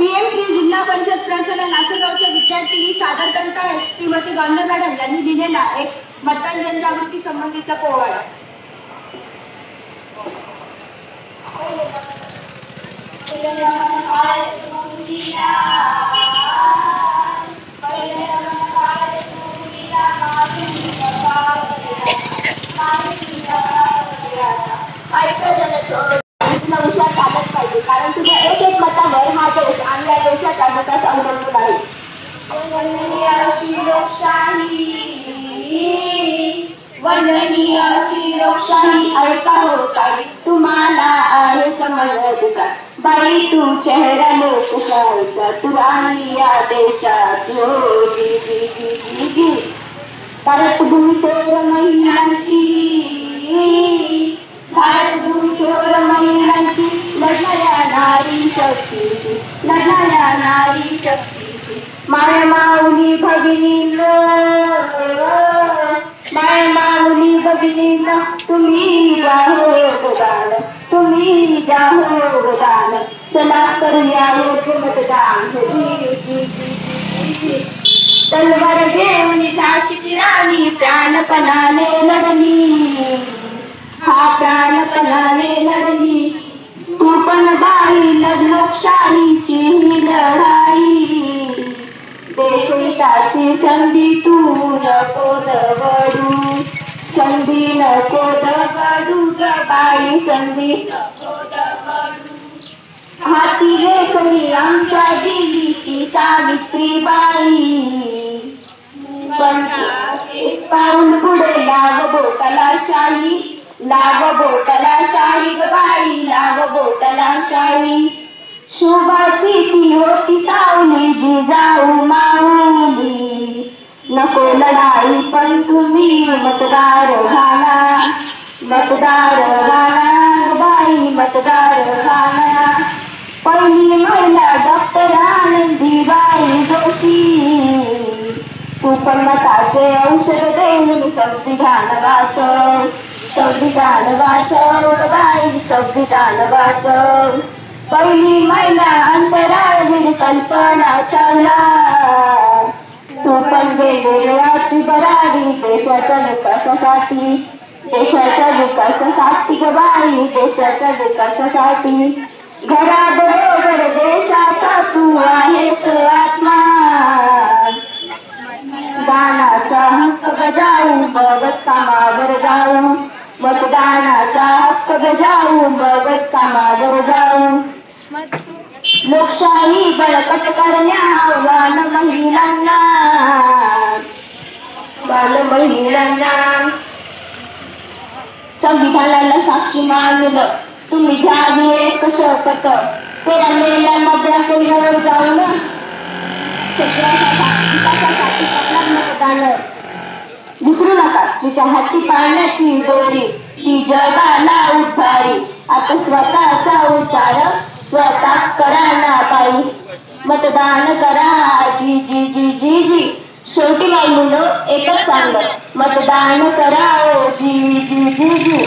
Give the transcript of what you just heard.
PM Shri जिल्हा परिषद प्रशाला लासलगावच्या विद्यार्थिनी सादर करत आहेत श्रीमती गांधर मॅडम यांनी लिहिलेला एक मतदान जनजागृती संबंधीचा पोवाडा। विश्वास आलाच पाहिजे, कारण तुझ्या एक एक मतावर हा देश आणि या देशाचा विकास अवलंबून आहे। वंदनीय अशी लोकशाही, वंदनीय अशी लोकशाही, ऐका हो ताई तुम्हाला आहे समजत का? बाई तू चेहरा लोकशाहीचा, तू राणी या देशाची हो जी जी जी जी जी। भारत भूमीवर महिलांची, भारत भूमीवर महिलांची, लढणाऱ्या नारी शक्तीची, लढणाऱ्या नारी शक्तीची। माय माऊली भगिनींनो, माय माऊली भगिनींनो, तुम्ही द्या हो योगदान, तुम्ही द्या हो योगदान, चला करूया योग्य मतदान। तलवार घेऊन झाशीची राणी प्राणपणाने लढली, हा प्राणपणाने लढली। तू पण बाई लढ लोकशाहीची ही लढाई, देशहिताची संधी तू नको दवडू, संधी नको दवडू ग बाई, संधी नको दवडू। हाती लेखनी आमच्या दिली की सावित्रीबाई, पण एक पाऊल पुढे लाव बोटाला शाही, लाव बोटाला शाही ग बाई, लाव बोटाला शाही। शुभाची ती होती सावली जिजाऊ माऊली, नको लढाई पण तुम्ही मतदार घाला, मतदार घाला बाई, मतदार घाला। पहिली महिला डॉक्टर आनंदीबाई जोशी, तू पण मताचे औषध देऊन संविधान वाचव, संविधान वाचव बाई, संविधान वाचव। पहिली महिला अंतराळवीर कल्पना चावला, तू पण वेगवेगळ्याची बरारी देशाच्या विकासासाठी, देशाच्या विकासासाठी ग बाई, देशाच्या विकासासाठी। घराबरोबर देशाचा तू आहेस आत्मा, दानाचा हक्क बजावू मगच कामावर जाऊ, मतदानाचा हक्क बजावू मगच कामावर जाऊ। लोकशाही बळकट करण्या आव्हान महिलांना, बाल महिलांना। संविधानाला साक्षी मानलं तुम्ही घ्यावी एक शपथ, तेरा मेला मधुराकडे जाऊन विकासासाठी करणार मतदान। विसरू नका जिच्या हाती पाळण्याची दोरी, ती जगाला उद्धारी। आता स्वतःचा उद्धार स्वतः करा ना बाई, मतदान करा जी जी जी जी जी। शेवटी बाई मुलं एकच सांगलं, मतदान करा जी जी जी जी।